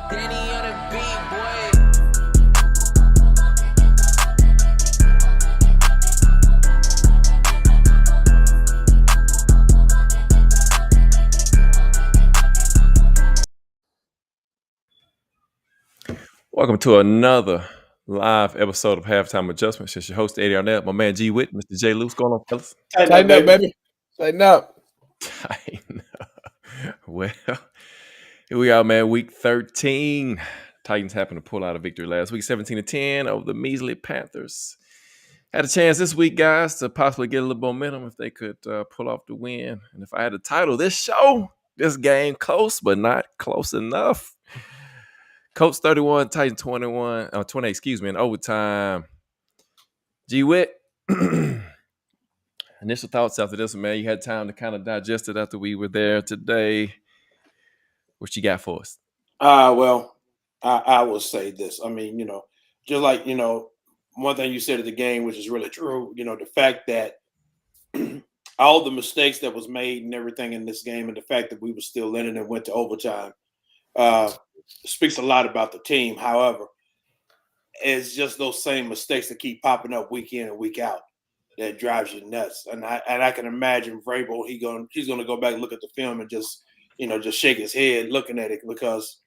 Danny on the beat, boy. Welcome to another live episode of Halftime Adjustments. It's your host, Eddie Arnett, my man G Witt, Mr. J. Luce. Going on, fellas? Tighten up, baby. Tighten up. Well, here we are, man. Week 13. Titans happened to pull out a victory last week, 17-10 over the measly Panthers. Had a chance this week, guys, to possibly get a little momentum if they could pull off the win. And if I had to title this game close, but not close enough. Colts 31, Titans 21, 20, in overtime. G Witt, initial thoughts after this, man. You had time to kind of digest it after we were there today. What you got for us? Well, I will say this. I mean, just like, one thing you said at the game, which is really true, the fact that all the mistakes that was made and everything in this game and the fact that we were still in it and went to overtime speaks a lot about the team. However, it's just those same mistakes that keep popping up week in and week out that drives you nuts. And I can imagine Vrabel, he's gonna go back and look at the film and just shake his head looking at it because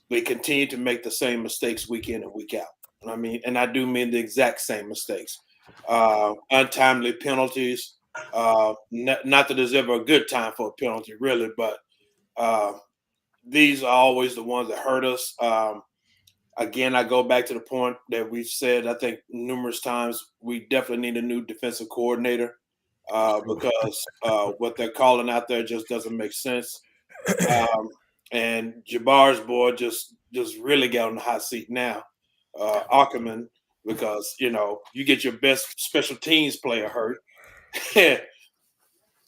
we continue to make the same mistakes week in and week out. I mean, and I do mean the exact same mistakes. Untimely penalties. Not that there's ever a good time for a penalty, really, but these are always the ones that hurt us. Again, I go back to the point that we've said, I think, numerous times, we definitely need a new defensive coordinator because what they're calling out there just doesn't make sense. And Jabbar's boy just really got on the hot seat now, Ackerman, because you get your best special teams player hurt, and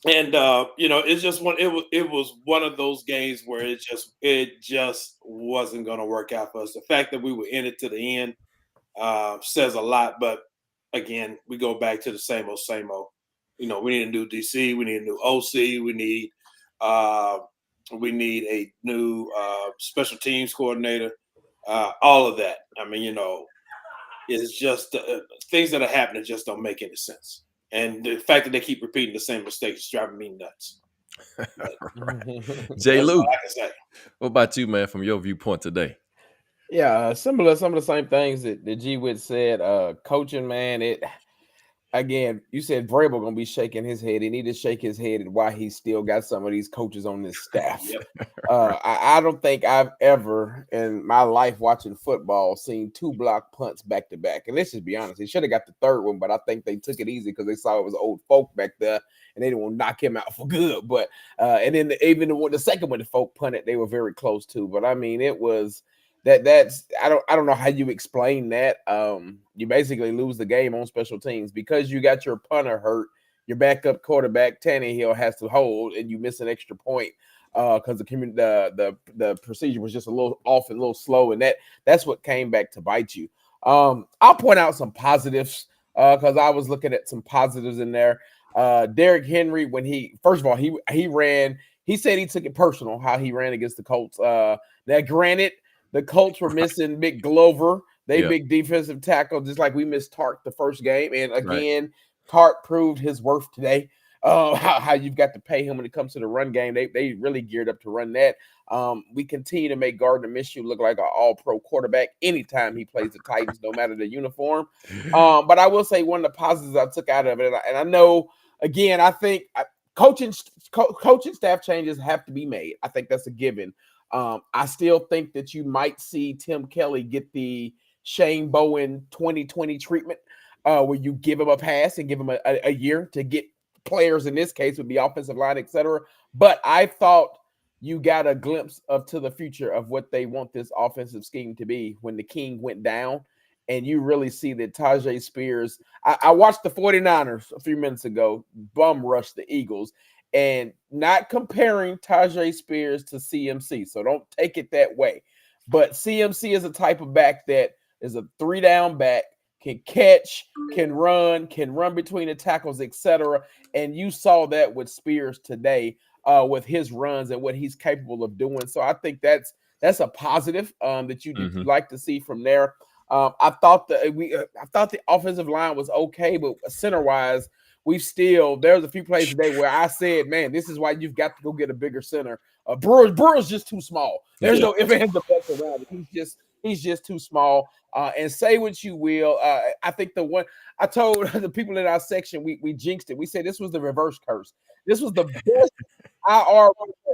it's just it was one of those games where it just wasn't going to work out for us. The fact that we were in it to the end says a lot, but again, we go back to the same old, same old. We need a new DC, we need a new OC, we need a new special teams coordinator, all of that. I mean, it's just things that are happening just don't make any sense. And the fact that they keep repeating the same mistakes is driving me nuts. Right. Jay Luke, what about you, man, from your viewpoint today? Yeah, some of the same things that G Witt said. Coaching, man, again, you said Vrabel gonna be shaking his head. He need to shake his head at why he still got some of these coaches on this staff. Yep. I don't think I've ever in my life watching football seen 2 block punts back to back. And let's just be honest, he should have got the third one, but I think they took it easy because they saw it was old folk back there and they didn't want to knock him out for good. But and then even the second one the folk punted, they were very close to. But I mean, it was. That's I don't know how you explain that. You basically lose the game on special teams because you got your punter hurt, your backup quarterback Tannehill has to hold, and you miss an extra point because the procedure was just a little off and a little slow, and that's what came back to bite you. I'll point out some positives because I was looking at some positives in there. Derrick Henry, when first of all he ran, he said he took it personal how he ran against the Colts. Now, granted. The Colts were missing Mick Glover, big defensive tackle, just like we missed Tark the first game. And again, Tark proved his worth today. How you've got to pay him when it comes to the run game. They really geared up to run that. We continue to make Gardner Minshew look like an all-pro quarterback anytime he plays the Titans, no matter the uniform. But I will say one of the positives I took out of it, and I know, again, I think coaching staff changes have to be made. I think that's a given. I still think that you might see Tim Kelly get the Shane Bowen 2020 treatment where you give him a pass and give him a year to get players, in this case, with the offensive line, etc. But I thought you got a glimpse to the future of what they want this offensive scheme to be when the king went down. And you really see that Tajay Spears, I watched the 49ers a few minutes ago, bum rush the Eagles. And not comparing Tajay Spears to CMC, so don't take it that way. But CMC is a type of back that is a 3-down back, can catch, can run between the tackles, etc. And you saw that with Spears today with his runs and what he's capable of doing. So I think that's that's a positive that you Mhm. like to see from there. I thought the offensive line was okay, but center wise, there's a few plays today where I said, man, this is why you've got to go get a bigger center. Brewer's just too small. There's no if and buts around it. He's just too small. And say what you will. I think the one I told the people in our section, we jinxed it. We said this was the reverse curse. This was the best IR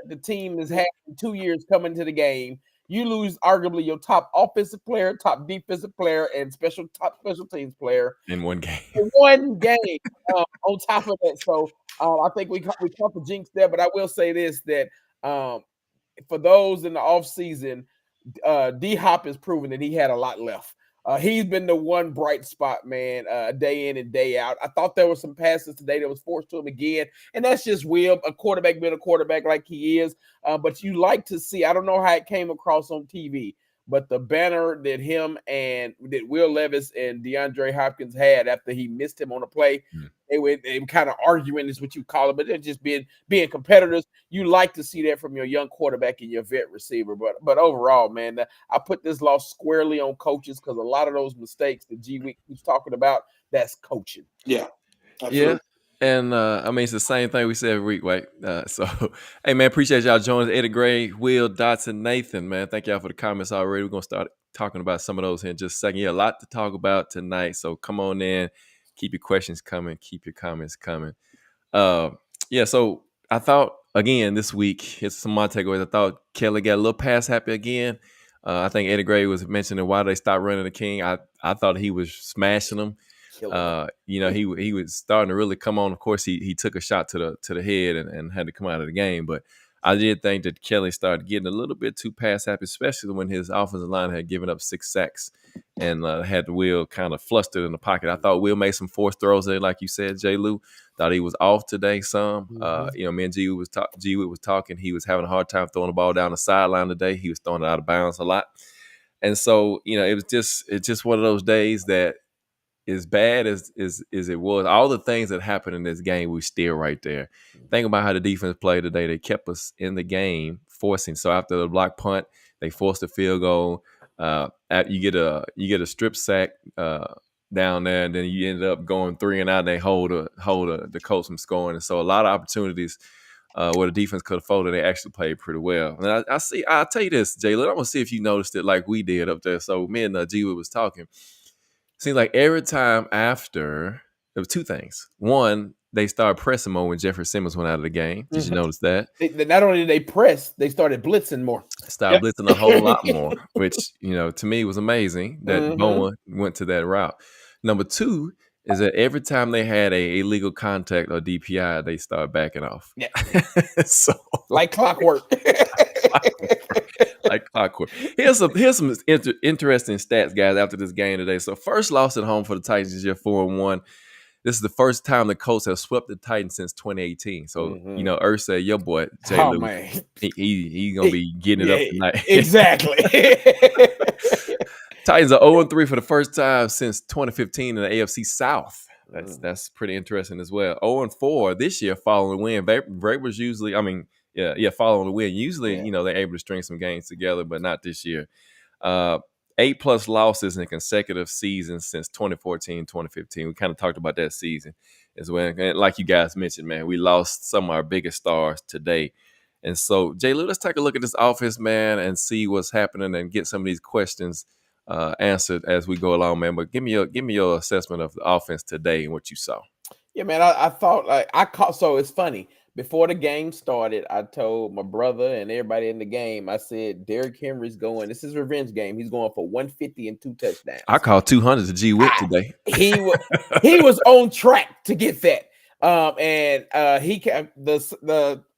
the team has had in 2 years coming to the game. You lose arguably your top offensive player, top defensive player, and top special teams player In one game. in one game. On top of that, so I think we caught the jinx there. But I will say this: that for those in the off season, D Hop has proven that he had a lot left. He's been the one bright spot, man, day in and day out. I thought there were some passes today that was forced to him again, and that's just Will, a quarterback being a quarterback like he is. But you like to see, I don't know how it came across on TV, but the banner that Will Levis and DeAndre Hopkins had after he missed him on a play, they were kind of arguing is what you call it, but they're just being competitors. You like to see that from your young quarterback and your vet receiver. But overall, man, I put this loss squarely on coaches because a lot of those mistakes that G Week keeps talking about, that's coaching. Yeah. Absolutely. Yeah. And I mean, it's the same thing we say every week, right? So, hey, man, appreciate y'all joining us. Eddie Gray, Will, Dotson, Nathan, man. Thank y'all for the comments already. We're going to start talking about some of those here in just a second. Yeah, a lot to talk about tonight. So come on in. Keep your questions coming. Keep your comments coming. Yeah, so I thought, again, this week, here's some of my takeaways. I thought Kelly got a little pass happy again. I think Eddie Gray was mentioning why they stopped running the King. I thought he was smashing them. He was starting to really come on. Of course, he took a shot to the head and had to come out of the game. But I did think that Kelly started getting a little bit too pass happy, especially when his offensive line had given up 6 sacks and had Will kind of flustered in the pocket. I thought Will made some forced throws there, like you said, J. Lou. Thought he was off today some. Me and G was talking. He was having a hard time throwing the ball down the sideline today. He was throwing it out of bounds a lot. And so, it's just one of those days that as bad as it was, all the things that happened in this game, we still right there. Think about how the defense played today. They kept us in the game, forcing. So after the block punt, they forced a field goal. You get a strip sack down there, and then you end up going 3 and out. And they hold the Colts from scoring, and so a lot of opportunities where the defense could have folded. They actually played pretty well. And I'll tell you this, Jalen. I'm gonna see if you noticed it like we did up there. So me and G was talking. Seems like every time after, there was 2 things. One, they started pressing more when Jeffrey Simmons went out of the game. Did you notice that? Not only did they press, they started blitzing more. Started blitzing a whole lot more, which, to me was amazing that Bowen went to that route. Number 2 is that every time they had a illegal contact or DPI, they started backing off. Yeah. So like clockwork. Like clockwork. Here's some interesting stats, guys, after this game today. So first loss at home for the Titans this year, 4-1. This is the first time the Colts have swept the Titans since 2018. So, Urs said, your boy, Jay Lou, he's going to be getting it up tonight. Exactly. Titans are 0-3 for the first time since 2015 in the AFC South. That's pretty interesting as well. 0-4 this year following the win. Vrabel's usually, following the win. Usually, they're able to string some games together, but not this year. 8+ losses in consecutive seasons since 2014, 2015. We kind of talked about that season as well. And like you guys mentioned, man, we lost some of our biggest stars today. And so, Jay Lou, let's take a look at this offense, man, and see what's happening and get some of these questions answered as we go along, man. But give me your assessment of the offense today and what you saw. Yeah, man, I thought so it's funny. Before the game started, I told my brother and everybody in the game, I said, Derrick Henry's going. This is a revenge game. He's going for 150 and 2 touchdowns. I called 200 to G Witt today. He was on track to get that.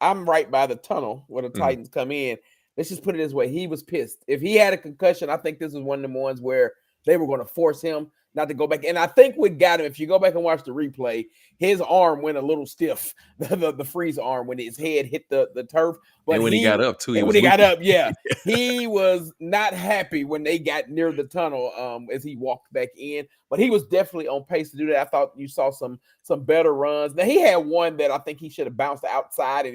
I'm right by the tunnel where the Titans come in. Let's just put it this way. He was pissed. If he had a concussion, I think this was one of the ones where they were going to force him not to go back. And I think what got him, if you go back and watch the replay, his arm went a little stiff, the freeze arm, when his head hit the turf. But and when he got up, too. He was not happy when they got near the tunnel as he walked back in. But he was definitely on pace to do that. I thought you saw some better runs. Now, he had one that I think he should have bounced outside, and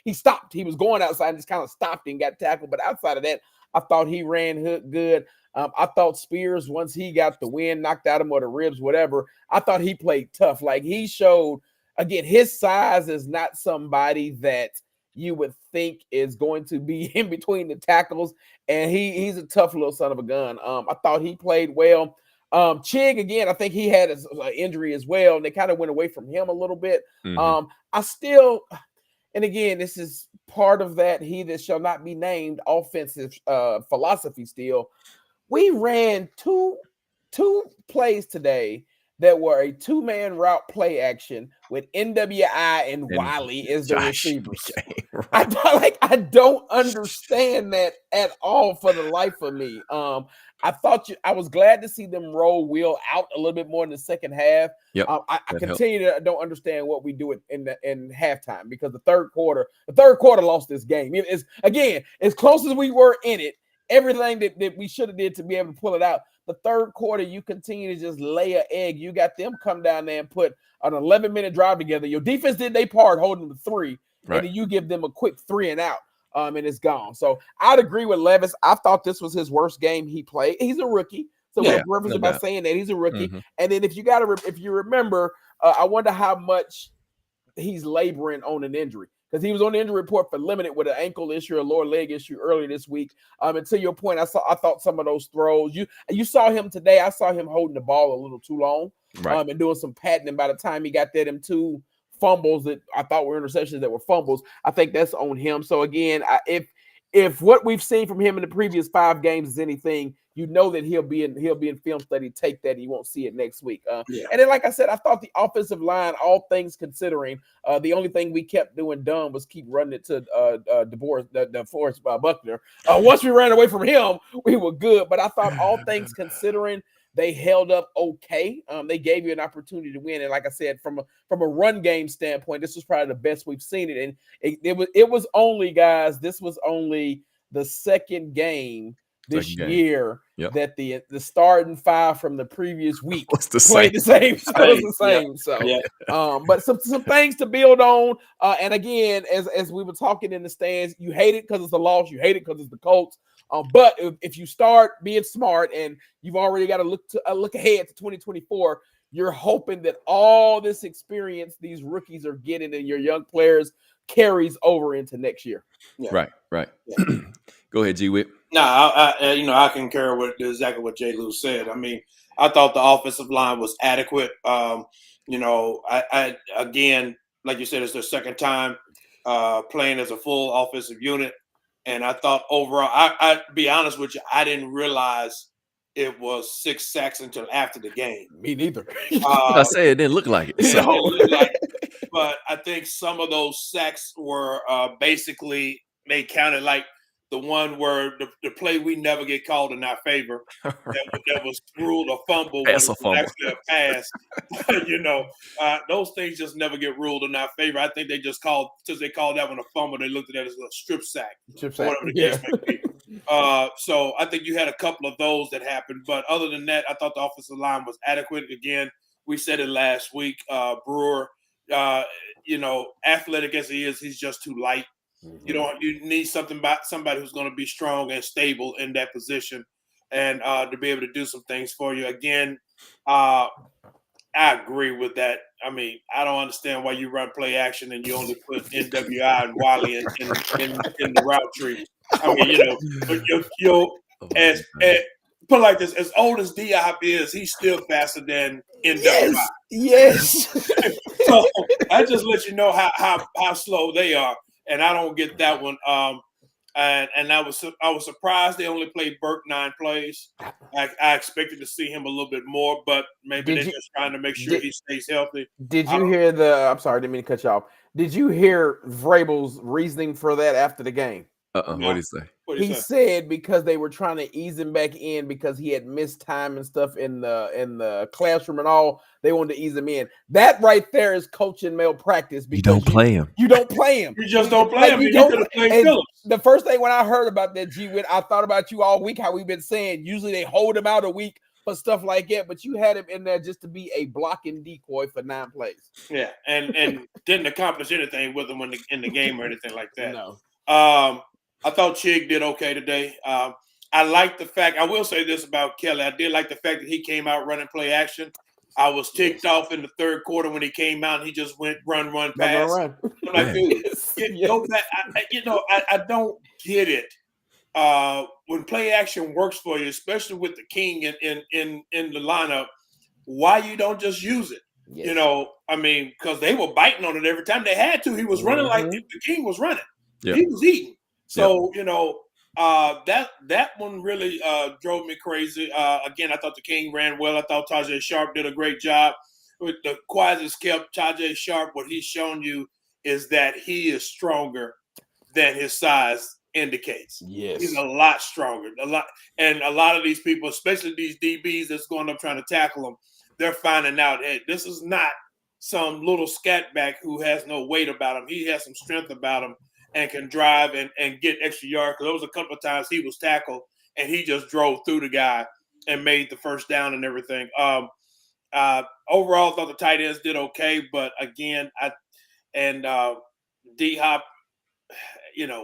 he stopped. He was going outside and just kind of stopped and got tackled. But outside of that, I thought he ran good. I thought Spears, once he got the win, knocked out him or the ribs, whatever, I thought he played tough. Like he showed, again, his size is not somebody that you would think is going to be in between the tackles. And he's a tough little son of a gun. I thought he played well. Chig, again, I think he had an injury as well, and they kind of went away from him a little bit. I still, and again, this is part of that he that shall not be named offensive philosophy still. We ran two plays today that were a two-man route play action with NWI and Wiley as the receivers. Right. I don't understand that at all for the life of me. I was glad to see them roll Will out a little bit more in the second half. Yep, I continue to don't understand what we do in halftime, because the third quarter lost this game. It's, again, as close as we were in it, everything that we should have did to be able to pull it out. The third quarter, you continue to just lay an egg. You got them come down there and put an 11-minute drive together. Your defense did their part holding them to 3, right, and then you give them a quick 3 and out, and it's gone. So I'd agree with Levis. I thought this was his worst game he played. He's a rookie, so we're referencing by saying that he's a rookie. And then if you remember, I wonder how much he's laboring on an injury, because he was on the injury report for limited with an ankle issue or lower leg issue earlier this week. And to your point, I thought some of those throws, you saw him today. I saw him holding the ball a little too long, right, and doing some patting. And by the time he got there, them 2 fumbles that I thought were interceptions that were fumbles, I think that's on him. So again, if what we've seen from him in the previous 5 games is anything, you know that he'll be in film study tape that he won't see it next week. And then, like I said, I thought the offensive line, all things considering, the only thing we kept doing dumb was keep running it to DeForest Buckner. Once we ran away from him, we were good. But I thought all things considering, they held up okay. They gave you an opportunity to win, and like I said, from a run game standpoint, this was probably the best we've seen it. And it was only, guys, this was only the second game this year that the starting 5 from the previous week played the same. So, but some things to build on. And again, as we were talking in the stands, you hate it because it's a loss. You hate it because it's the Colts. But if you start being smart and you've already got to look ahead to 2024, you're hoping that all this experience these rookies are getting and your young players carries over into next year. Right. Yeah. Go ahead, G-Whip. No, I concur with exactly what J. Lou said. I mean, I thought the offensive line was adequate. I again, like you said, it's their second time playing as a full offensive unit. And I thought overall, I be honest with you, I didn't realize it was 6 sacks until after the game. Me neither. I say it didn't look like it. So. It didn't look like it. But I think some of those sacks were basically, they counted like the one where the play we never get called in our favor, that was ruled a fumble when it was actually a pass. Those things just never get ruled in our favor. I think they just called, since they called that one a fumble, they looked at that as a strip sack. Whatever the case may be. So I think you had a couple of those that happened. But other than that, I thought the offensive line was adequate. Again, we said it last week. Brewer, athletic as he is, he's just too light. You need somebody who's going to be strong and stable in that position, and to be able to do some things for you. Again, I agree with that. I mean, I don't understand why you run play action and you only put NWI and Wiley in the route tree. I mean, but as put it like this, as old as Diop is, he's still faster than NWI. Yes. So I just let you know how slow they are. And I don't get that one. And I was surprised they only played Burke 9 plays. I expected to see him a little bit more, but maybe they're just trying to make sure he stays healthy. Did you hear I'm sorry, I didn't mean to cut you off. Did you hear Vrabel's reasoning for that after the game? What did he say? He said because they were trying to ease him back in because he had missed time and stuff in the classroom and all. They wanted to ease him in. That right there is coaching malpractice. You don't play him. You don't play him. You just don't play him. You could have played Phillips. The first thing when I heard about that, G-Wit, I thought about you all week, how we've been saying usually they hold him out a week for stuff like that, but you had him in there just to be a blocking decoy for 9 plays. Yeah, and didn't accomplish anything with him in the game or anything like that. No. I thought Chig did okay today. I like the fact. I will say this about Kelly. I did like the fact that he came out running play action. I was ticked off in the third quarter when he came out and he just went run, pass. Run. I'm like, dude, Yes. go back. I don't get it. When play action works for you, especially with the king in the lineup, why you don't just use it? Yes. You know, I mean, because they were biting on it every time they had to. He was running like the king was running. Yep. He was eating. So Yep. that one really drove me crazy. Again, I thought the king ran well. I thought Tajay Sharp did a great job. With the quiet as kept, Tajay Sharp, what he's shown you is that he is stronger than his size indicates. Yes. He's a lot stronger. And a lot of these people, especially these DBs that's going up trying to tackle him, they're finding out, hey, this is not some little scat back who has no weight about him. He has some strength about him and can drive and get extra yards. Because there was a couple of times he was tackled and he just drove through the guy and made the first down and everything. Overall, I thought the tight ends did okay, but again, D-Hop,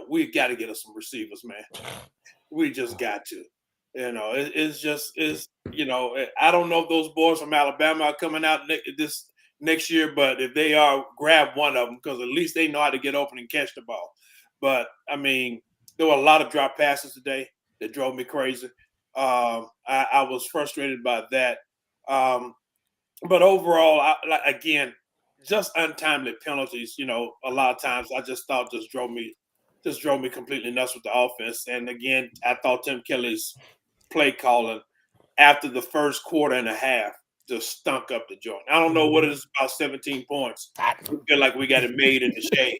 we got to get us some receivers, man. We just got to. I don't know if those boys from Alabama are coming out this next year, but if they are, grab one of them because at least they know how to get open and catch the ball. But, I mean, there were a lot of drop passes today that drove me crazy. I was frustrated by that. But overall, again, just untimely penalties, a lot of times I just thought just drove me completely nuts with the offense. And again, I thought Tim Kelly's play calling after the first quarter and a half just stunk up the joint. I don't know what it is about 17 points. I feel like we got it made in the shade.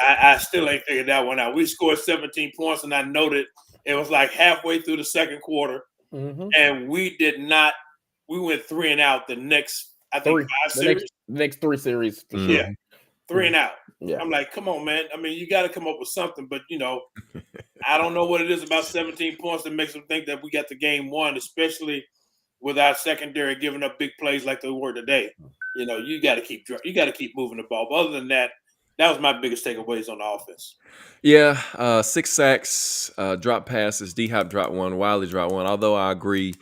I still ain't figured that one out. We scored 17 points, and I noted it was like halfway through the second quarter, and we did not. We went 3 and out the next, I think, 5 series. The next 3 series. For yeah, 3 and out. Yeah. I'm like, come on, man. I mean, you got to come up with something, but I don't know what it is about 17 points that makes them think that we got the game won, especially with our secondary giving up big plays like they were today. You got to keep moving the ball. But other than that, that was my biggest takeaways on the offense. Yeah, 6 sacks, drop passes. D-Hop dropped one. Wiley dropped one. Although I agree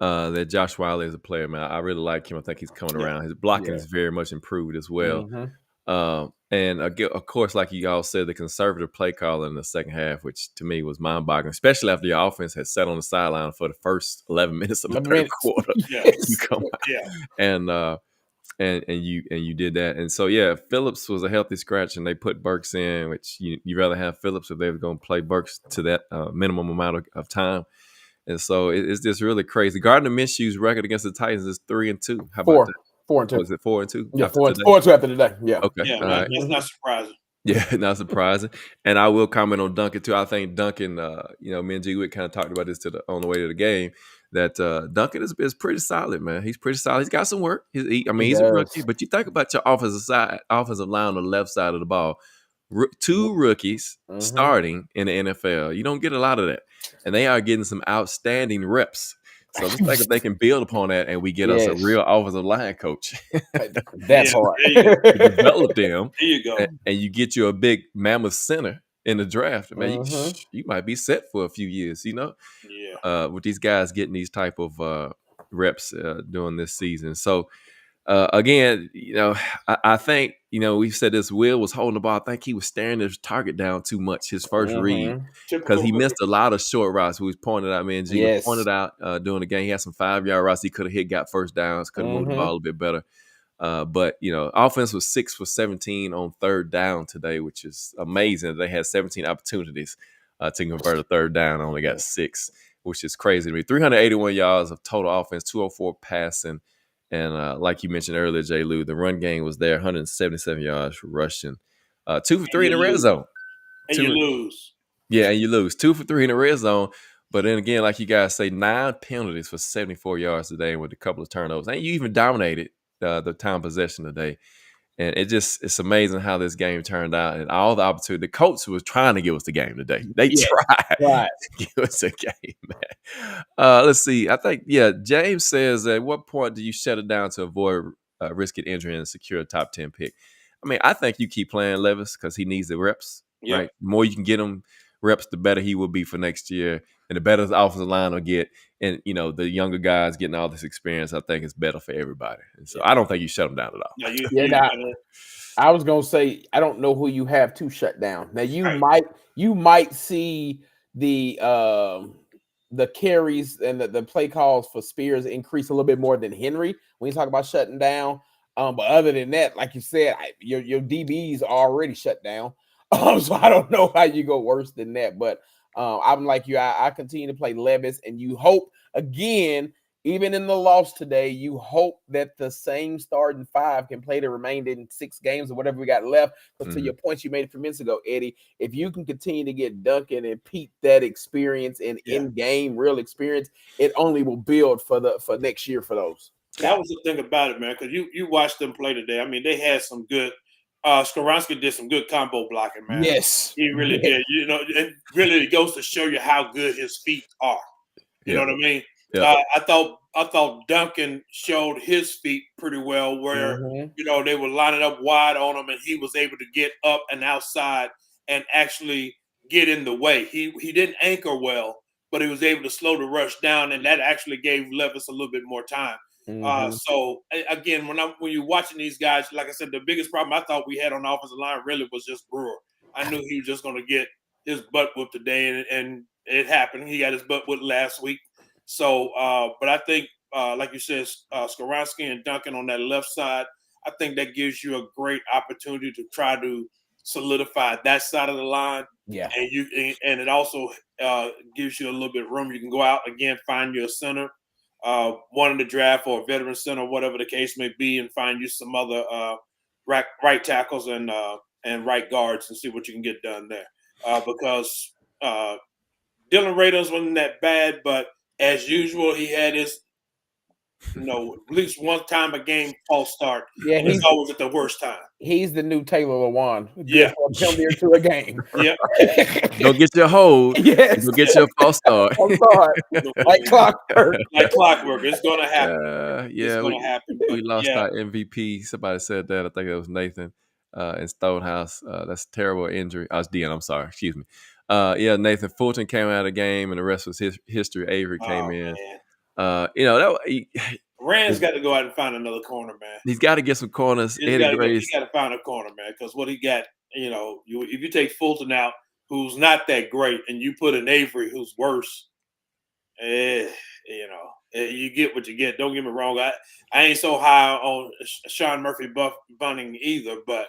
that Josh Wiley is a player, man. I really like him. I think he's coming around. His blocking is very much improved as well. And of course, like you all said, the conservative play call in the second half, which to me was mind-boggling, especially after your offense had sat on the sideline for the first 11 minutes of the third quarter. You come out and you did that. And so, yeah, Phillips was a healthy scratch, and they put Burks in, which you'd rather have Phillips if they were going to play Burks to that minimum amount of time. And so it's just really crazy. Gardner Minshew's record against the Titans is 3-2. How about that? 4-2. Was it 4-2? Yeah, 4-2 after today. Yeah. Okay. Yeah, that's not surprising. Yeah, not surprising. And I will comment on Duncan too. I think Duncan, me and G Wick kind of talked about this on the way to the game. That Duncan is pretty solid, man. He's pretty solid. He's got some work. He's a rookie. But you think about your offensive line on the left side of the ball. 2 rookies starting in the NFL. You don't get a lot of that. And they are getting some outstanding reps. So just think if they can build upon that and we get us a real offensive line coach. That's hard. You develop them. There you go. And you get you a big mammoth center in the draft. Man, you might be set for a few years, with these guys getting these type of reps during this season. So, again, I think, we've said this, Will was holding the ball. I think he was staring his target down too much, his first read, because he missed a lot of short routes. We pointed out, man, G pointed out during the game. He had some 5-yard routes he could have hit, got first downs, could have moved the ball a little bit better. But, offense was 6 for 17 on third down today, which is amazing. They had 17 opportunities to convert a third down, only got 6, which is crazy to me. 381 yards of total offense, 204 passing. And like you mentioned earlier, J. Lou, the run game was there, 177 yards for rushing. 2 for 3 in the red zone. And you lose. Yeah, and you lose. 2 for 3 in the red zone. But then again, like you guys say, 9 penalties for 74 yards today with a couple of turnovers. And you even dominated the time possession today. And it's amazing how this game turned out and all the opportunity. The coach was trying to give us the game today. They tried to give us a game, man. Let's see. I think, James says, at what point do you shut it down to avoid risking injury and secure a top 10 pick? I mean, I think you keep playing Levis because he needs the reps, right? The more you can get him reps, the better he will be for next year. And the better the offensive line will get, and the younger guys getting all this experience, I think it's better for everybody. And so I don't think you shut them down at all. No, I was gonna say I don't know who you have to shut down. Now you might see the carries and the play calls for Spears increase a little bit more than Henry when you talk about shutting down. But other than that, like you said, your DBs are already shut down. So I don't know how you go worse than that. But I'm like you. I continue to play Levis, and you hope again. Even in the loss today, you hope that the same starting five can play the remaining 6 games or whatever we got left. Because to your points you made a few minutes ago, Eddie, if you can continue to get Duncan and Pete that experience and in-game real experience, it only will build for next year for those. That was the thing about it, man, because you watched them play today. I mean, they had some good Skoronski did some good combo blocking, man. Yes. He really did. And really it goes to show you how good his feet are. You know what I mean? Yeah. I thought Duncan showed his feet pretty well where, they were lining up wide on him and he was able to get up and outside and actually get in the way. He didn't anchor well, but he was able to slow the rush down, and that actually gave Levis a little bit more time. So again, when you're watching these guys, like I said, the biggest problem I thought we had on the offensive line really was just Brewer. I knew he was just going to get his butt whipped today, and it happened. He got his butt whipped last week. So, but I think, like you said, Skoronski and Duncan on that left side, I think that gives you a great opportunity to try to solidify that side of the line. Yeah, and it also gives you a little bit of room. You can go out again, find your center, one in the draft or a veteran center, whatever the case may be, and find you some other right tackles and right guards and see what you can get done there. Because Dylan Radons wasn't that bad, but as usual, he had his, at least one time a game false start. Yeah, he's always at the worst time. He's the new Taylor Lewan. Yeah, come here to a game. Yeah, go get your hold. Yes, go get your false start. Like clockwork. Like clockwork. It's gonna happen. Yeah, it's gonna happen. We lost our MVP. Somebody said that. I think it was Nathan in Stonehouse. That's a terrible injury. I was Dean. I'm sorry. Excuse me. Nathan Fulton came out of the game, and the rest was history. Avery came in. Rand's got to go out and find another corner, man. He's got to get some corners. He's got to find a corner, man, because what he got, if you take Fulton out, who's not that great, and you put in Avery, who's worse, you get what you get. Don't get me wrong. I ain't so high on Sean Murphy Bunning either, but,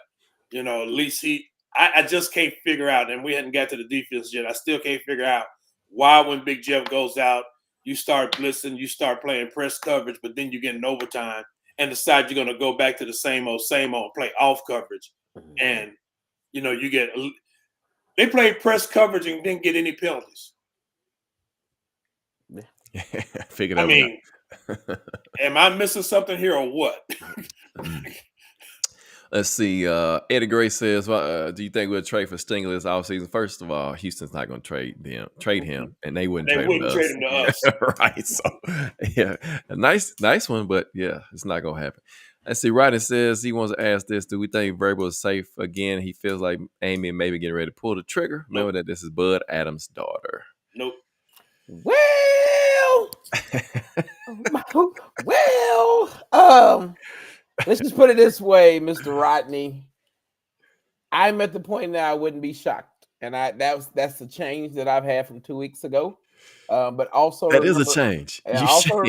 at least I just can't figure out, and we hadn't got to the defense yet, I still can't figure out why when Big Jeff goes out, you start blitzing, you start playing press coverage, but then you get in overtime and decide you're going to go back to the same old, play off coverage. And, they played press coverage and didn't get any penalties. Yeah, figured out. Am I missing something here or what? Let's see. Eddie Gray says, "Do you think we'll trade for Stingley this offseason?" First of all, Houston's not going to trade him, and they wouldn't trade him to us. Right? So, yeah, a nice one, but yeah, it's not going to happen. Let's see. Rodney says he wants to ask this: do we think Vrabel is safe again? He feels like Amy may be getting ready to pull the trigger. Nope. Remember that this is Bud Adams' daughter. Nope. Let's just put it this way, Mr. Rodney. I'm at the point now I wouldn't be shocked, and that's the change that I've had from 2 weeks ago. But also that is a change. And also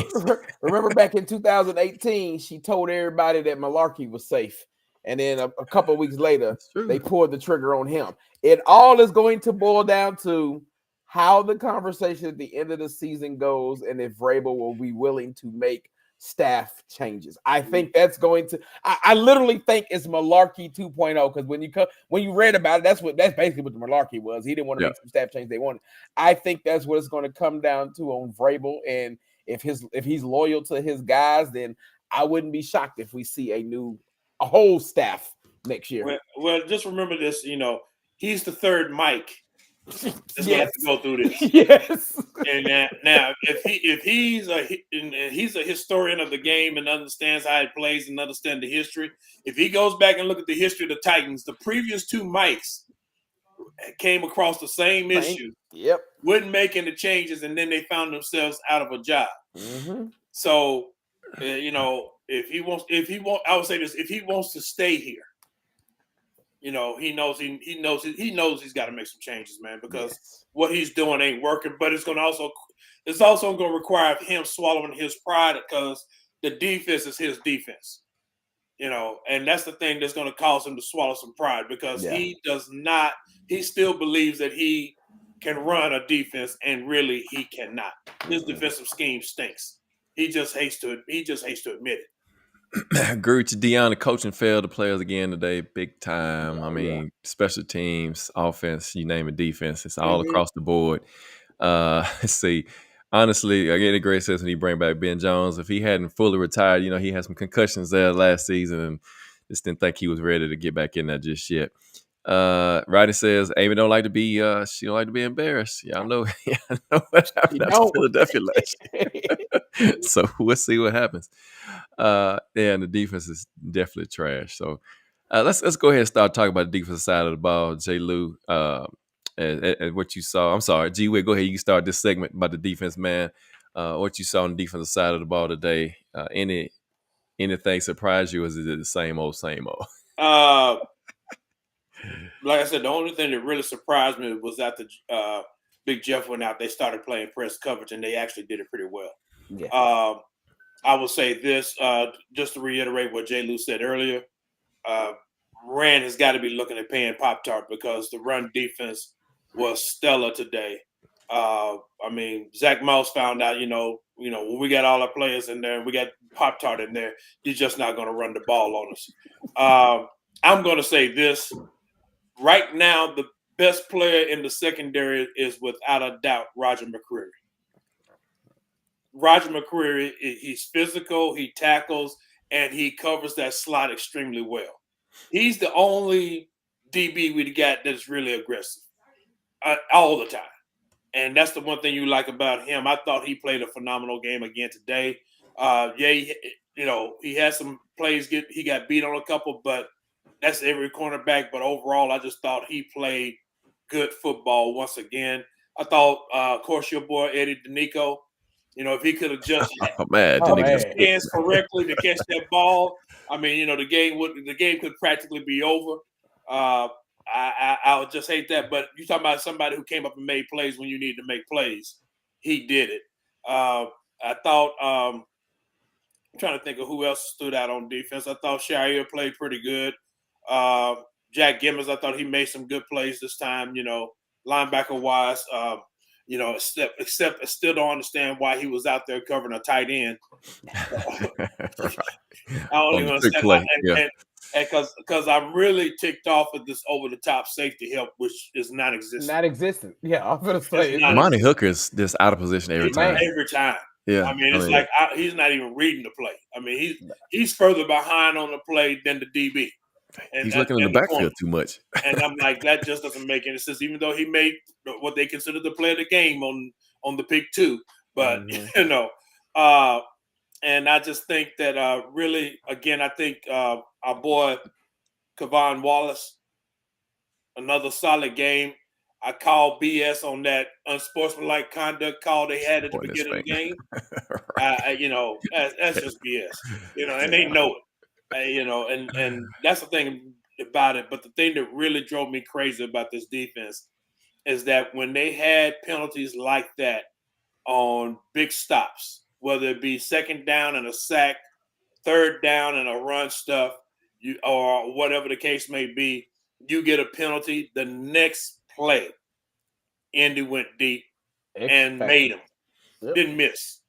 remember back in 2018, she told everybody that Malarkey was safe, and then a couple of weeks later, they pulled the trigger on him. It all is going to boil down to how the conversation at the end of the season goes, and if Vrabel will be willing to make staff changes. I think that's going to. I literally think it's Malarkey 2.0, because when you read about it, that's basically what the Malarkey was. He didn't want to make some staff change they wanted. I think that's what it's going to come down to on Vrabel, and if he's loyal to his guys, then I wouldn't be shocked if we see a whole staff next year. Well, just remember this. He's the third Mike. That's gonna have to go through this. Yes. And now, if he's a historian of the game and understands how it plays and understands the history, if he goes back and look at the history of the Titans, the previous two Mikes, came across the same issue. Yep. Wouldn't make any changes, and then they found themselves out of a job. Mm-hmm. So, if he wants, I would say this: if he wants to stay here, he knows he's got to make some changes, man, because what he's doing ain't working. But it's also going to require him swallowing his pride because the defense is his defense, and that's the thing that's going to cause him to swallow some pride because he still believes that he can run a defense, and really he cannot. His defensive scheme stinks. He just hates to admit it. Agree with you, Dion. The coaching failed the players again today, big time. I mean, special teams, offense, you name it, defense. It's all across the board. Let's see. Honestly, I get a great sense when he bring back Ben Jones. If he hadn't fully retired, he had some concussions there last season and just didn't think he was ready to get back in there just yet. Roddy says Amy don't like to be she don't like to be embarrassed. Y'all know, what happened after Philadelphia last year. So we'll see what happens. And the defense is definitely trash. So let's go ahead and start talking about the defensive side of the ball. J. Lou, and what you saw. I'm sorry, G. Wade, go ahead. You can start this segment about the defense, man. What you saw on the defensive side of the ball today. Anything surprised you? Or is it the same old, same old? Like I said, the only thing that really surprised me was after Big Jeff went out, they started playing press coverage, and they actually did it pretty well. Yeah. I will say this, just to reiterate what Jay Lou said earlier, Rand has got to be looking at paying Pop-Tart because the run defense was stellar today. Zach Mouse found out, when we got all our players in there and we got Pop-Tart in there, he's just not going to run the ball on us. I'm going to say this. Right now, the best player in the secondary is without a doubt Roger McCreary. Roger McCreary, he's physical, he tackles, and he covers that slot extremely well. He's the only DB we got that's really aggressive all the time. And that's the one thing you like about him. I thought he played a phenomenal game again today. He had some plays, he got beat on a couple, but that's every cornerback. But overall, I just thought he played good football once again. I thought, of course, your boy Eddie DeNico, if he could have just his hands correctly to catch that ball, the game could practically be over. I would just hate that. But you're talking about somebody who came up and made plays when you need to make plays. He did it. I thought I'm trying to think of who else stood out on defense. I thought Shire played pretty good. Jack Gibbons, I thought he made some good plays this time, linebacker wise. Except I still don't understand why he was out there covering a tight end. Right. I don't even understand. Because I'm really ticked off at this over-the-top safety help, which is non-existent. Yeah, I'm going to say Monty Hooker's just out of position every time. Every time. Yeah. He's not even reading the play. He's further behind on the play than the DB. And he's looking in the backfield too much. And I'm like, that just doesn't make any sense, even though he made what they consider the play of the game on the pick two. But, and I just think that really, again, I think our boy Kevon Wallace, another solid game. I call BS on that unsportsmanlike conduct call they had at the beginning of the game. Right. That's just BS. And they know it. And that's the thing about it. But the thing that really drove me crazy about this defense is that when they had penalties like that on big stops, whether it be second down and a sack, third down and a run stuff, or whatever the case may be, you get a penalty. The next play, Indy went deep and made them. Yep. Didn't miss.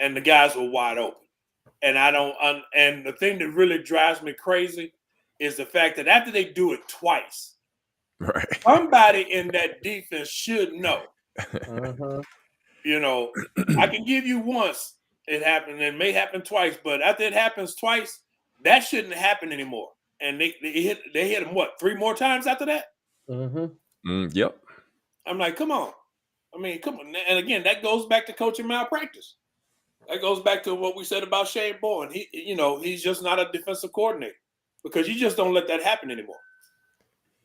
And the guys were wide open. And and the thing that really drives me crazy is the fact that after they do it twice, right, somebody in that defense should know. I can give you once it happened, it may happen twice, but after it happens twice, that shouldn't happen anymore. And they hit him what, 3 more times after that? Yep. I'm like, come on. Come on. And again, that goes back to coaching malpractice. That goes back to what we said about Shane Bowen. He's just not a defensive coordinator because you just don't let that happen anymore.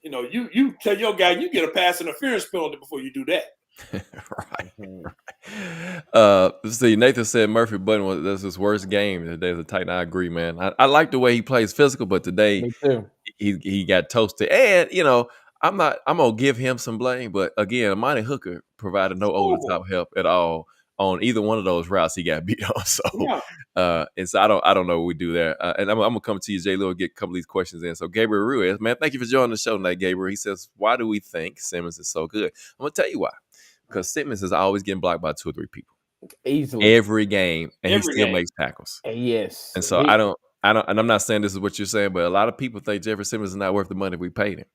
you tell your guy you get a pass interference penalty before you do that. Right. Mhm. Let's see. Nathan said Murphy Button was his worst game today as a Titan. I agree, man. I like the way he plays physical, but today Me too. he got toasted. And I'm gonna give him some blame, but again, Amani Hooker provided no over the top help at all on either one of those routes he got beat on. So and so I don't know what we do there. And I'm gonna come to you, Jay Lou, get a couple of these questions in. So Gabriel Ruiz, man, thank you for joining the show tonight, Gabriel. He says, why do we think Simmons is so good? I'm gonna tell you why. Because Simmons is always getting blocked by 2 or 3 people Easily. every game, and he still makes tackles. Yes. And so I don't, and I'm not saying this is what you're saying, but a lot of people think Jeffrey Simmons is not worth the money we paid him.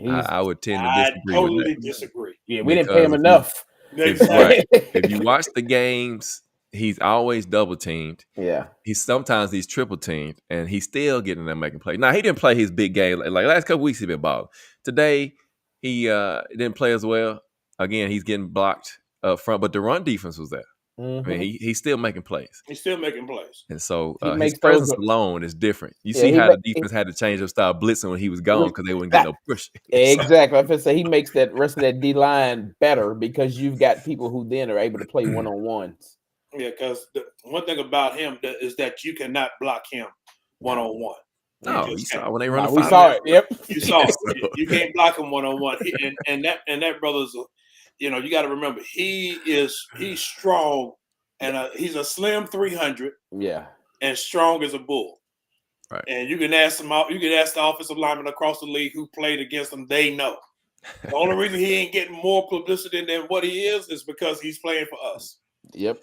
I would tend to disagree with that. Disagree. Yeah, we didn't pay him enough. Right. If you watch the games, he's always double teamed. Yeah. Sometimes he's triple teamed, and he's still getting them making plays. Now he didn't play his big game like last couple weeks. He been balling. Today he didn't play as well. Again, he's getting blocked up front, but the run defense was there. Mm-hmm. I mean, he's still making plays. He's still making plays. And so his presence alone is different. You see how the defense had to change their style blitzing when he was gone because they wouldn't get no push. Exactly. I was going to say he makes that rest of that D-line better because you've got people who then are able to play one-on-ones. Yeah, because the one thing about him is that you cannot block him one-on-one. No, you saw when they run the we saw it. Yep. You saw it. You can't block him one-on-one. And that brother's, you got to remember, he's strong, and he's a slim 300. Yeah. And strong as a bull. Right. And you can ask them out. You can ask the offensive linemen across the league who played against him. They know. The only reason he ain't getting more publicity than what he is because he's playing for us. Yep.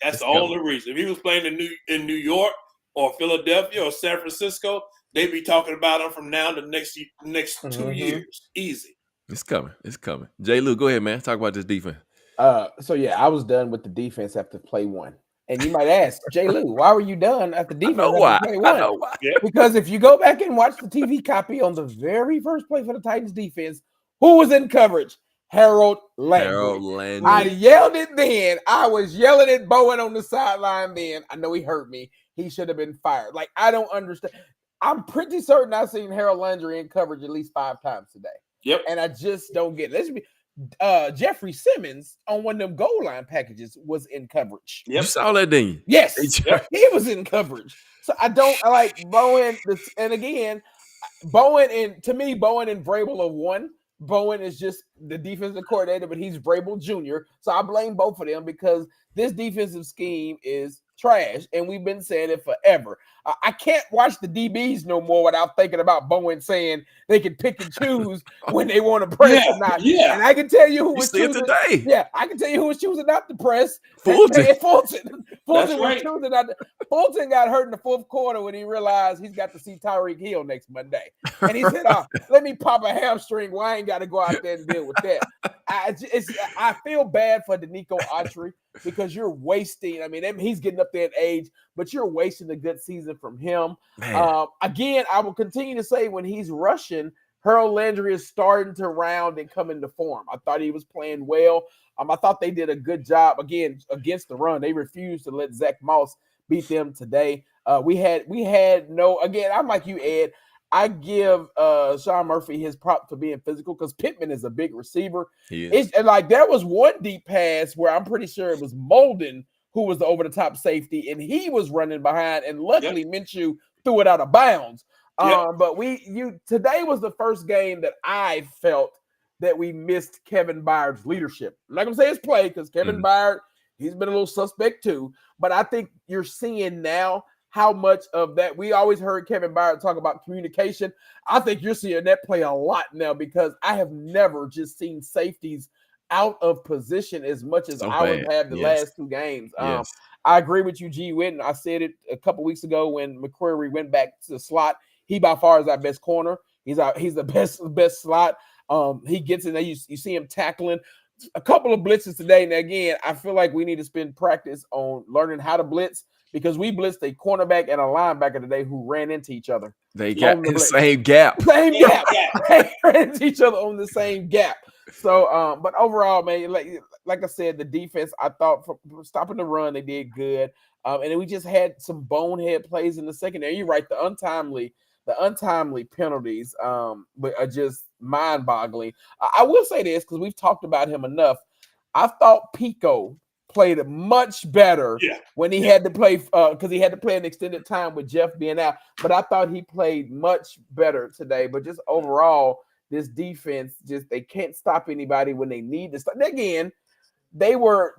That's the only reason. If he was playing in New York or Philadelphia or San Francisco, they'd be talking about him from now to next 2 years. Easy. It's coming. It's coming. Jay Lou, go ahead, man. Talk about this defense. So yeah, I was done with the defense after play 1. And you might ask, Jay Lou, why were you done after defense? I know why. Yeah. Because if you go back and watch the TV copy on the very first play for the Titans defense, who was in coverage? Harold Landry. I yelled it then. I was yelling at Bowen on the sideline then. I know he hurt me. He should have been fired. Like, I don't understand. I'm pretty certain I've seen Harold Landry in coverage at least 5 times today. Yep. And I just don't get it. Jeffrey Simmons on one of them goal line packages was in coverage. Yep. You saw that, didn't you? Yes. Yep. He was in coverage. So I like Bowen. And again, Bowen and Vrabel are one. Bowen is just the defensive coordinator, but he's Vrabel Jr. So I blame both of them because this defensive scheme is trash, and we've been saying it forever. I can't watch the DBs no more without thinking about Bowen saying they can pick and choose when they want to press or not. Yeah. And I can tell you who was choosing today. Yeah, I can tell you who was choosing not to press. Fulton. Fulton was right. choosing not to. Fulton got hurt in the 4th quarter when he realized he's got to see Tyreek Hill next Monday. And he said, let me pop a hamstring. Well, I ain't got to go out there and deal with that. I feel bad for Danico Autry because you're wasting. I mean, he's getting up there in age, but you're wasting a good season from him. Again, I will continue to say when he's rushing, Harold Landry is starting to round and come into form. I thought he was playing well. I thought they did a good job again against the run. They refused to let Zach Moss beat them today. We had no. Again, I'm like you, Ed. I give Sean Murphy his prop for being physical because Pittman is a big receiver. It's like there was one deep pass where I'm pretty sure it was Molden who was the over-the-top safety, and he was running behind, and luckily Minshew threw it out of bounds. But today was the first game that I felt that we missed Kevin Byard's leadership. I'm not going to say his play because Kevin Byard, he's been a little suspect too, but I think you're seeing now how much of that. We always heard Kevin Byard talk about communication. I think you're seeing that play a lot now because I have never just seen safeties out of position as much as I would have the last 2 games. I agree with you, G. Witten. I said it a couple weeks ago when McCreary went back to the slot. He by far is our best corner. He's the best slot. He gets in there. You see him tackling a couple of blitzes today. And again, I feel like we need to spend practice on learning how to blitz because we blitzed a cornerback and a linebacker today who ran into each other. They got the same gap. They ran into each other on the same gap. So, but overall, man, like I said, the defense, I thought for stopping the run, they did good. And then we just had some bonehead plays in the secondary. You're right, the the untimely penalties but are just mind-boggling. I will say this because we've talked about him enough. I thought Pico played much better when he had to play because he had to play an extended time with Jeff being out. But I thought he played much better today. But just overall, this defense they can't stop anybody when they need to stop. Again, they were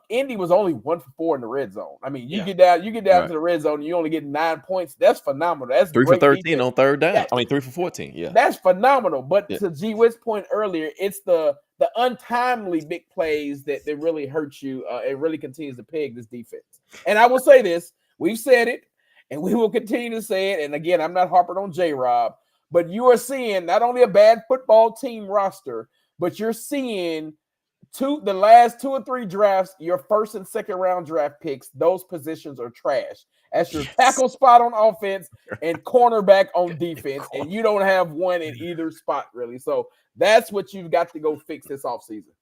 Indy was only 1 for 4 in the red zone. I mean, you get down to the red zone and you only get 9 points. That's phenomenal. That's 3 for 13 defense. on third down. 3 for 14. Yeah, that's phenomenal. But to G Witt's point earlier, it's the untimely big plays that really hurt you. It really continues to peg this defense. And I will say this: we've said it, and we will continue to say it. And again, I'm not harping on J-Rob, but you are seeing not only a bad football team roster, but you're seeing the last 2 or 3 drafts, your first and second round draft picks, those positions are trash. That's your tackle spot on offense and cornerback on defense, and you don't have one in either spot, really. So that's what you've got to go fix this offseason.